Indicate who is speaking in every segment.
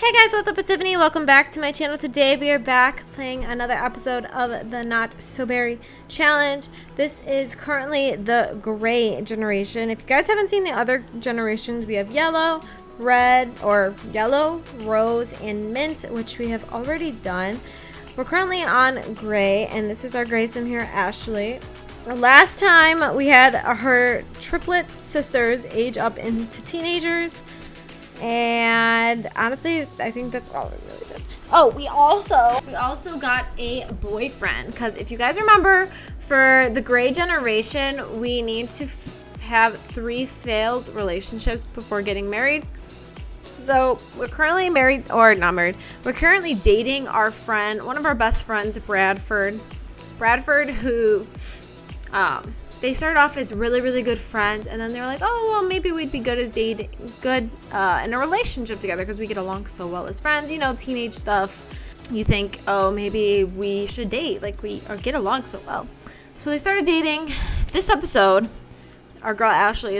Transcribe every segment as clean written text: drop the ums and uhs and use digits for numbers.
Speaker 1: Hey guys, what's up? It's Tiffany. Welcome back to my channel. Today we are back playing another episode of the Not So Berry Challenge. This is currently the gray generation. If you guys haven't seen the other generations, we have yellow, red, or yellow, rose, and mint, which we have already done. We're currently on gray, and this is our gray sim here, Ashley. Last time we had her triplet sisters age up into teenagers. And honestly, I think that's all we really did. Oh, we also got a boyfriend, because if you guys remember, for the gray generation, we need to have 3 failed relationships before getting married. So we're currently married, or not married. We're currently dating our friend, one of our best friends, Bradford, who they started off as really good friends, and then they were like, oh well, maybe we'd be good as in a relationship together because we get along so well as friends. You know, teenage stuff. You think, oh, maybe we should date, like we get along so well. So they started dating. This episode, our girl Ashley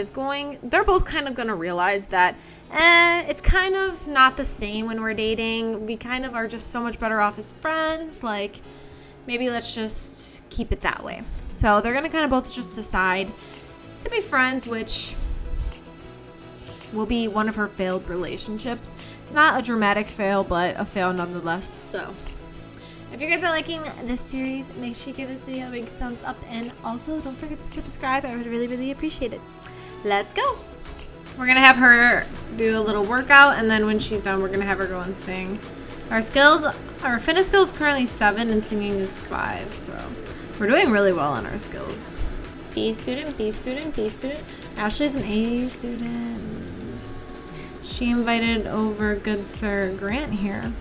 Speaker 1: they're both kind of gonna realize that it's kind of not the same when we're dating. We kind of are just so much better off as friends. Like, maybe let's just keep it that way. So they're going to kind of both just decide to be friends, which will be one of her failed relationships. It's not a dramatic fail, but a fail nonetheless. So if you guys are liking this series, make sure you give this video a big thumbs up. And also, don't forget to subscribe. I would really appreciate it. Let's go. We're going to have her do a little workout. And then when she's done, we're going to have her go and sing. Our fitness skills currently 7 and singing is 5. So we're doing really well on our skills. B student, B student, B student. Ashley's an A student. She invited over good sir Grant here.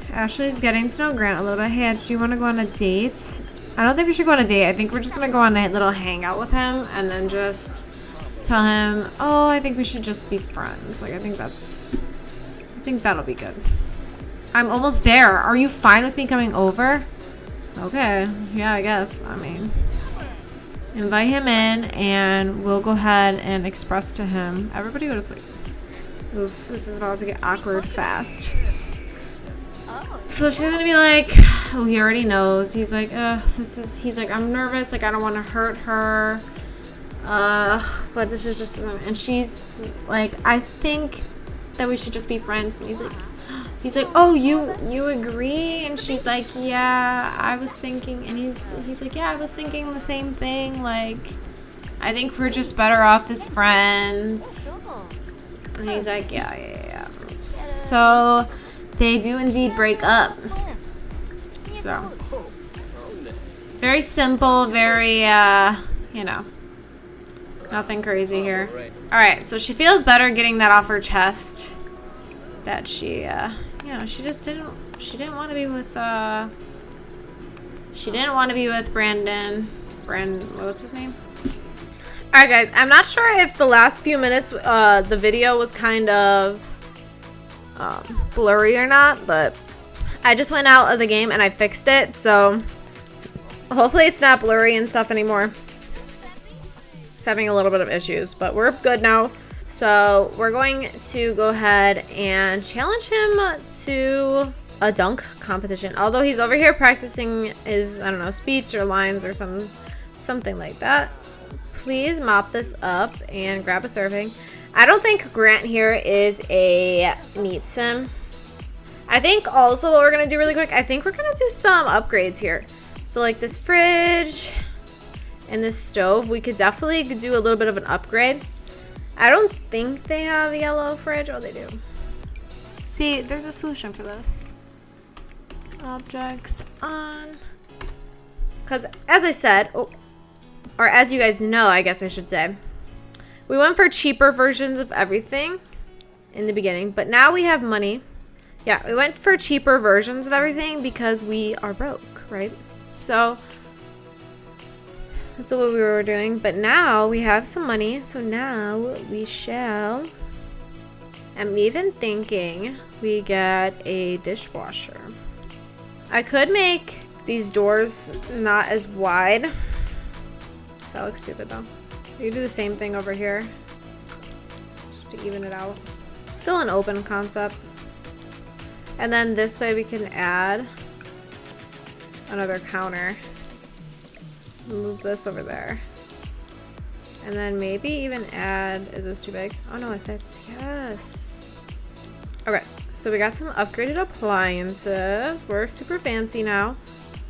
Speaker 1: Ashley's getting to know Grant a little bit. Hey, do you want to go on a date? I don't think we should go on a date. I think we're just going to go on a little hangout with him and then just tell him, oh, I think we should just be friends. Like, I think that'll be good. I'm almost there. Are you fine with me coming over? Okay, yeah, I guess. I mean, invite him in, and we'll go ahead and express to him. Everybody go to sleep. Oof, this is about to get awkward fast. So she's gonna be like, oh, he already knows. He's like, he's like, I'm nervous. Like, I don't want to hurt her. But this is just, and she's like, I think that we should just be friends. And he's like, oh, you agree? And she's like, yeah, I was thinking. And he's like, yeah, I was thinking the same thing. Like, I think we're just better off as friends. And he's like, yeah. So they do indeed break up. So very simple, very nothing crazy here. All right, so she feels better getting that off her chest. That she she didn't want to be with Brandon, what's his name? Alright guys, I'm not sure if the last few minutes the video was kind of blurry or not, but I just went out of the game and I fixed it, so hopefully it's not blurry and stuff anymore. It's having a little bit of issues, but we're good now. So we're going to go ahead and challenge him to a dunk competition. Although he's over here practicing his, I don't know, speech or lines or something like that. Please mop this up and grab a serving. I don't think Grant here is a meat sim. I think also what we're going to do really quick, I think we're going to do some upgrades here. So like this fridge and this stove, we could definitely do a little bit of an upgrade. I don't think they have a yellow fridge. Oh, they do. See, there's a solution for this. Objects on. Because, as I said, or as you guys know, I guess I should say, we went for cheaper versions of everything in the beginning, but now we have money. Yeah, we went for cheaper versions of everything because we are broke, right? So that's what we were doing, but now we have some money, so now we shall. I'm even thinking we get a dishwasher. I could make these doors not as wide. So that looks stupid though. You do the same thing over here, just to even it out. Still an open concept. And then this way we can add another counter. Move this over there. And then maybe even add, is this too big? Oh no, it fits, yes. Okay, so we got some upgraded appliances. We're super fancy now.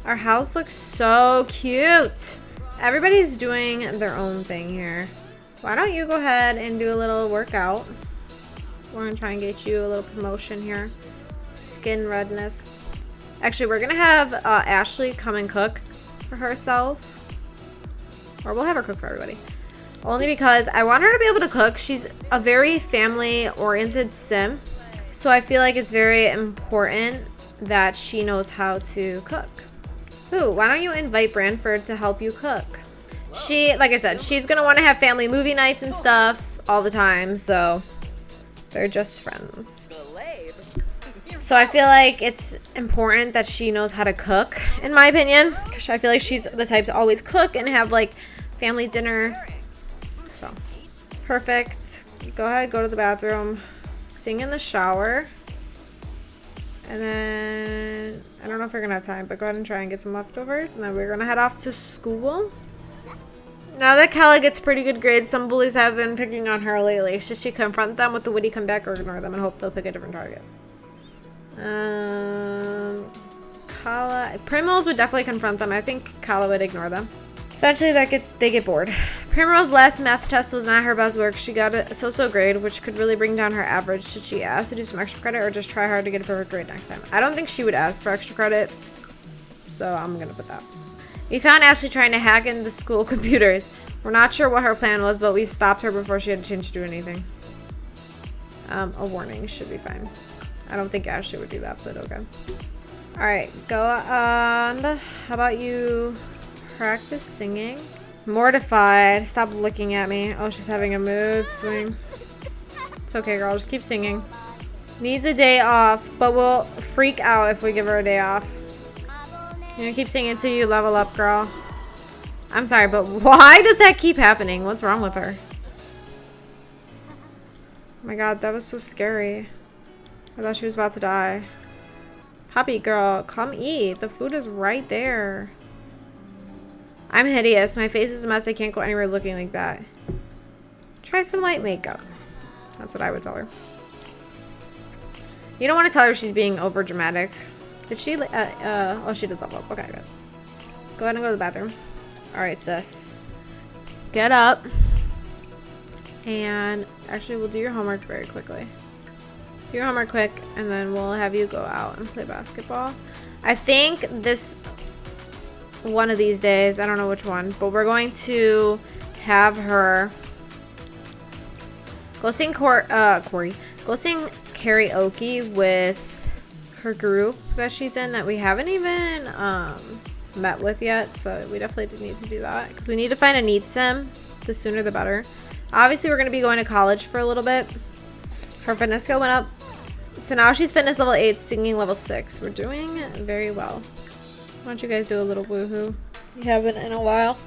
Speaker 1: Our house looks so cute. Everybody's doing their own thing here. Why don't you go ahead and do a little workout? We're gonna try and get you a little promotion here. Skin redness. Actually, we're gonna have Ashley come and cook for herself. Or we'll have her cook for everybody. Only because I want her to be able to cook. She's a very family-oriented sim. So I feel like it's very important that she knows how to cook. Ooh, why don't you invite Branford to help you cook? She, like I said, she's gonna want to have family movie nights and stuff all the time, so they're just friends. So I feel like it's important that she knows how to cook, in my opinion. Because I feel like she's the type to always cook and have like family dinner. So, perfect. Go ahead, go to the bathroom, sing in the shower. And then, I don't know if we're gonna have time, but go ahead and try and get some leftovers. And then we're gonna head off to school. Now that Kala gets pretty good grades, some bullies have been picking on her lately. Should she confront them with the witty comeback or ignore them and hope they'll pick a different target? Kala, Primrose would definitely confront them. I think Kala would ignore them. Eventually they get bored. Primrose's last math test was not her best work. She got a so-so grade, which could really bring down her average. Should she ask to do some extra credit or just try hard to get a perfect grade next time? I don't think she would ask for extra credit, so I'm gonna put that. We found Ashley trying to hack into the school computers. We're not sure what her plan was, but we stopped her before she had a chance to do anything. A warning should be fine. I don't think Ashley would do that, but okay. Alright, go on. How about you practice singing? Mortified. Stop looking at me. Oh, she's having a mood swing. It's okay, girl. Just keep singing. Needs a day off, but will freak out if we give her a day off. You're gonna keep singing until you level up, girl. I'm sorry, but why does that keep happening? What's wrong with her? Oh my god, that was so scary. I thought she was about to die. Puppy girl, come eat. The food is right there. I'm hideous. My face is a mess. I can't go anywhere looking like that. Try some light makeup. That's what I would tell her. You don't want to tell her she's being over dramatic. Did she, oh, she did level up. Okay, good. Go ahead and go to the bathroom. Alright, sis. Get up. And actually, we'll do your homework very quickly. Do your homework quick, and then we'll have you go out and play basketball. I think this, one of these days, I don't know which one, but we're going to have her go sing go sing karaoke with her group that she's in that we haven't even met with yet, so we definitely need to do that because we need to find a need sim. The sooner the better. Obviously we're going to be going to college for a little bit. Her fitness skill went up, so now she's fitness level 8, singing level 6. We're doing very well. Why don't you guys do a little woohoo? You haven't in a while.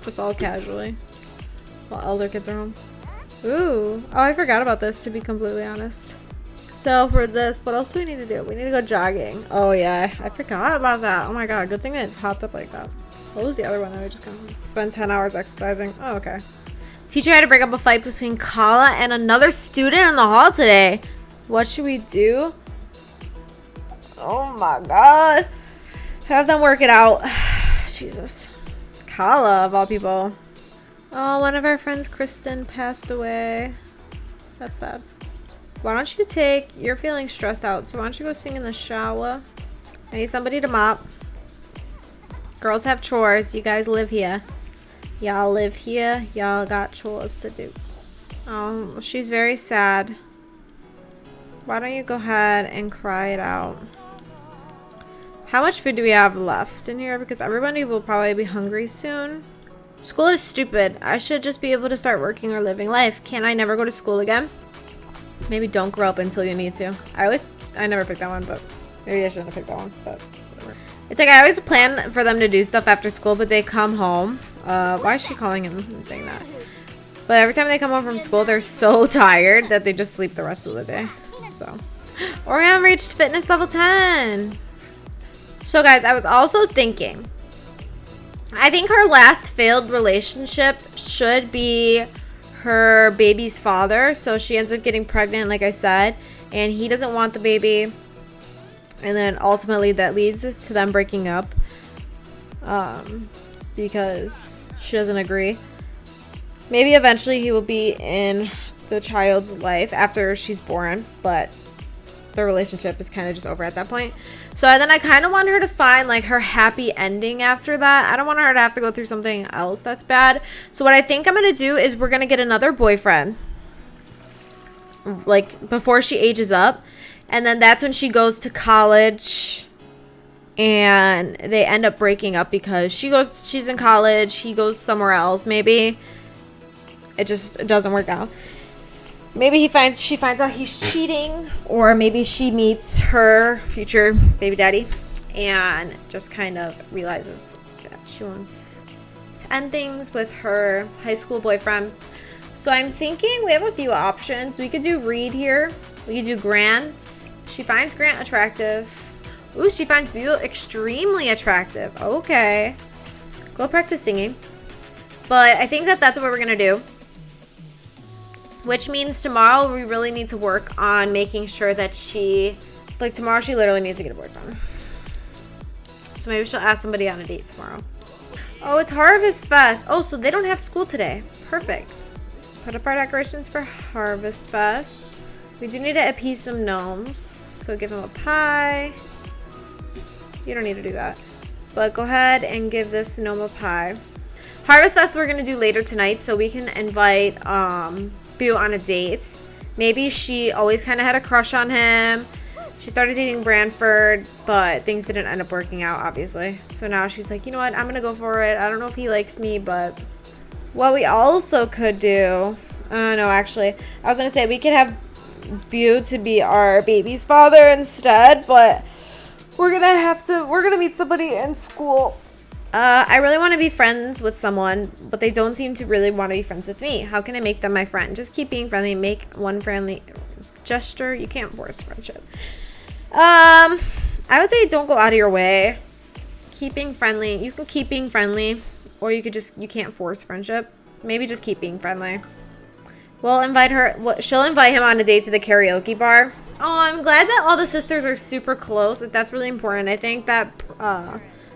Speaker 1: Just all casually while elder kids are home. Ooh, oh, I forgot about this, to be completely honest. So for this, what else do we need to do? We need to go jogging. Oh yeah, I forgot about that. Oh my god, good thing that it popped up like that. What was the other one that I just got? Spend 10 hours exercising. Oh, okay. Teacher had to break up a fight between Kala and another student in the hall today. What should we do? Oh my god. Have them work it out. Jesus. Kala, of all people. Oh, one of our friends, Kristen, passed away. That's sad. Why don't you you're feeling stressed out, so why don't you go sing in the shower? I need somebody to mop. Girls have chores. You guys live here. Y'all live here. Y'all got chores to do. Oh, she's very sad. Why don't you go ahead and cry it out? How much food do we have left in here? Because everybody will probably be hungry soon. School is stupid. I should just be able to start working or living life. Can I never go to school again? Maybe don't grow up until you need to. I never picked that one, but maybe I shouldn't have picked that one, but whatever. It's like I always plan for them to do stuff after school, but they come home. Why is she calling him and saying that? But every time they come home from school, they're so tired that they just sleep the rest of the day. So Orion reached fitness level 10. So guys, I was also thinking, I think her last failed relationship should be her baby's father. So she ends up getting pregnant, like I said, and he doesn't want the baby. And then ultimately that leads to them breaking up because she doesn't agree. Maybe eventually he will be in the child's life after she's born, but the relationship is kind of just over at that point. So then I kind of want her to find like her happy ending after that. I don't want her to have to go through something else that's bad. So what I think I'm going to do is we're going to get another boyfriend like before she ages up. And then that's when she goes to college and they end up breaking up because she's in college, he goes somewhere else. Maybe it just doesn't work out. Maybe she finds out he's cheating, or maybe she meets her future baby daddy and just kind of realizes that she wants to end things with her high school boyfriend. So I'm thinking we have a few options. We could do Reed here. We could do Grant. She finds Grant attractive. Ooh, she finds Buell extremely attractive. Okay. Go practice singing. But I think that's what we're going to do. Which means tomorrow we really need to work on making sure that tomorrow she literally needs to get a boyfriend. So maybe she'll ask somebody on a date tomorrow. Oh, it's Harvest Fest. Oh, so they don't have school today. Perfect. Put up our decorations for Harvest Fest. We do need to appease some gnomes. So give them a pie. You don't need to do that. But go ahead and give this gnome a pie. Harvest Fest we're going to do later tonight so we can invite Boo on a date. Maybe she always kind of had a crush on him. She started dating Branford, but things didn't end up working out, obviously. So now she's like, you know what? I'm going to go for it. I don't know if he likes me, but what we also could do... no, actually. I was going to say we could have Boo to be our baby's father instead, but we're going to meet somebody in school. I really want to be friends with someone, but they don't seem to really want to be friends with me. How can I make them my friend? Just keep being friendly. Make one friendly gesture. You can't force friendship. I would say don't go out of your way. Keep being friendly. You can keep being friendly, or you can't force friendship. Maybe just keep being friendly. We'll invite her. She'll invite him on a date to the karaoke bar. Oh, I'm glad that all the sisters are super close. That's really important. I think that...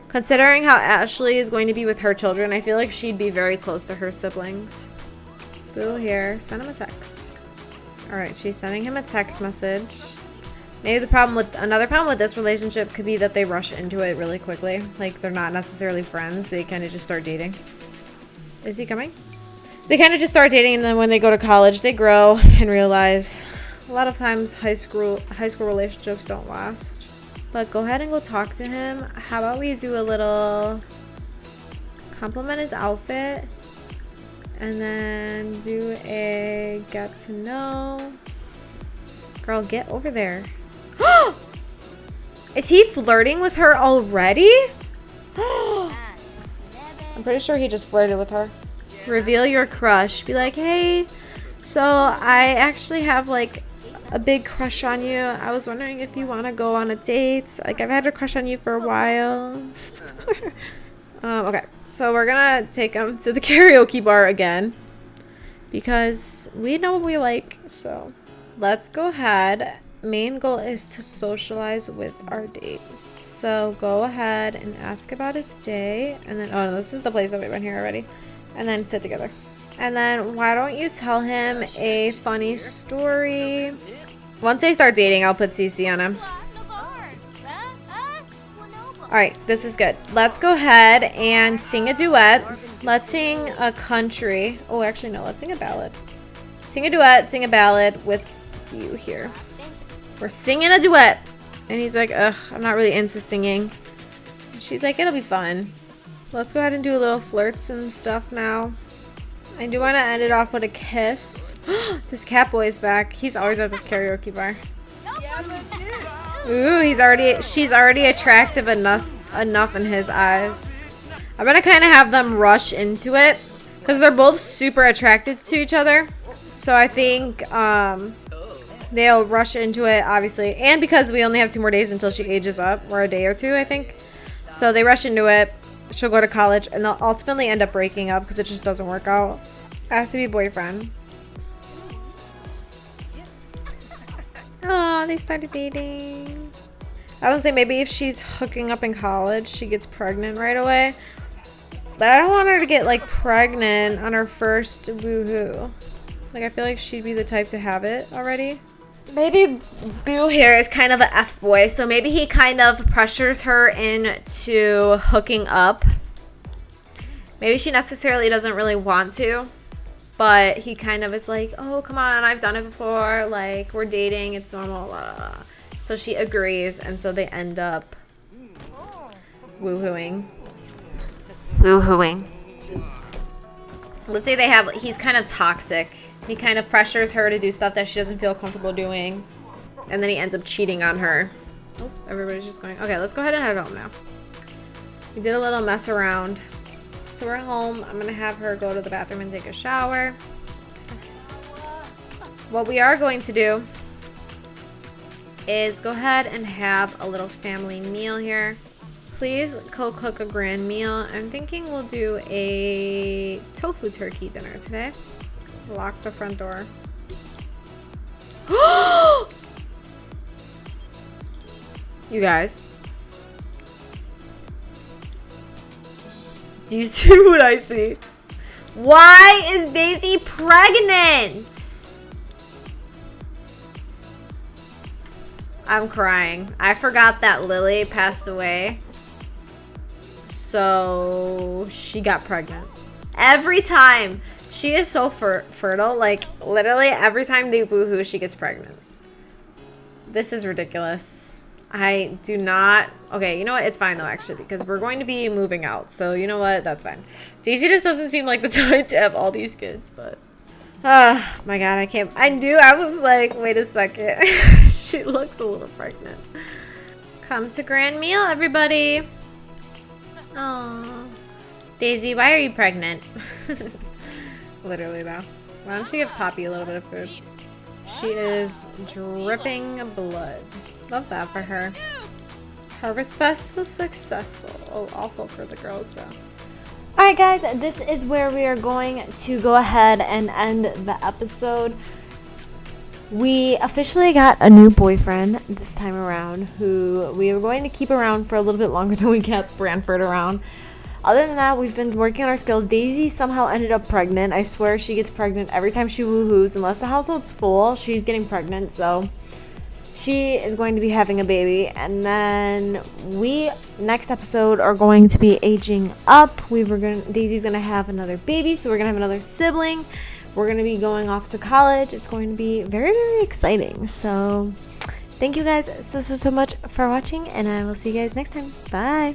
Speaker 1: considering how Ashley is going to be with her children, I feel like she'd be very close to her siblings. Boo here. Send him a text. Alright, she's sending him a text message. Maybe another problem with this relationship could be that they rush into it really quickly. Like, they're not necessarily friends. They kind of just start dating. Is he coming? They kind of just start dating, and then when they go to college, they grow and realize a lot of times high school relationships don't last. But go ahead and go talk to him. How about we do a little compliment his outfit and then do a get to know. Girl, get over there. Is he flirting with her already? I'm pretty sure he just flirted with her. Reveal your crush. Be like, hey, so I actually have like a big crush on you. I was wondering if you want to go on a date. Like, I've had a crush on you for a while. Okay, so we're gonna take him to the karaoke bar again because we know what we like. So let's go ahead. Main goal is to socialize with our date. So go ahead and ask about his day, and then no, this is the place that we went here already, and then sit together. And then why don't you tell him a funny story? Once they start dating, I'll put CC on him. Alright, this is good. Let's go ahead and sing a duet. Let's sing a country. Oh, actually, no. Let's sing a ballad. Sing a duet, sing a ballad with you here. We're singing a duet. And he's like, ugh, I'm not really into singing. She's like, it'll be fun. Let's go ahead and do a little flirts and stuff now. I do want to end it off with a kiss. This cat boy is back. He's always at this karaoke bar. Ooh, she's already attractive enough in his eyes. I'm gonna kind of have them rush into it because they're both super attracted to each other. So I think they'll rush into it, obviously. And because we only have 2 more days until she ages up, or a day or 2, I think. So they rush into it. She'll go to college, and they'll ultimately end up breaking up because it just doesn't work out. It has to be boyfriend. Oh, they started dating. I was gonna say maybe if she's hooking up in college, she gets pregnant right away. But I don't want her to get like pregnant on her first woohoo. Like I feel like she'd be the type to have it already. Maybe Boo here is kind of a F-boy, so maybe he kind of pressures her into hooking up. Maybe she necessarily doesn't really want to, but he kind of is like, oh, come on, I've done it before. Like, we're dating, it's normal. So she agrees, and so they end up woohooing. Woohooing. Let's say he's kind of toxic. He kind of pressures her to do stuff that she doesn't feel comfortable doing. And then he ends up cheating on her. Oh, everybody's just going, okay, let's go ahead and head home now. We did a little mess around. So we're home. I'm going to have her go to the bathroom and take a shower. What we are going to do is go ahead and have a little family meal here. Please cook a grand meal. I'm thinking we'll do a tofu turkey dinner today. Lock the front door. You guys. Do you see what I see? Why is Daisy pregnant? I'm crying. I forgot that Lily passed away. So she got pregnant. Every time. She is so fertile. Like, literally every time they woohoo, she gets pregnant. This is ridiculous. I do not... Okay, you know what? It's fine, though, actually, because we're going to be moving out. So, you know what? That's fine. Daisy just doesn't seem like the type to have all these kids, but... Oh, my God, I can't... I was like, wait a second. She looks a little pregnant. Come to grand meal, everybody. Aww. Daisy, why are you pregnant? Literally, though. Why don't you give Poppy a little bit of food? She is dripping blood. Love that for her. Harvest Fest was successful. Oh, awful for the girls, so. Alright, guys. This is where we are going to go ahead and end the episode. We officially got a new boyfriend this time around who we were going to keep around for a little bit longer than we kept Branford around. Other than that, we've been working on our skills. Daisy somehow ended up pregnant. I swear she gets pregnant every time she woohoos. Unless the household's full, she's getting pregnant. So she is going to be having a baby. And then we, next episode, are going to be aging up. Daisy's going to have another baby. So we're going to have another sibling. We're going to be going off to college. It's going to be very, very exciting. So thank you guys so much for watching. And I will see you guys next time. Bye.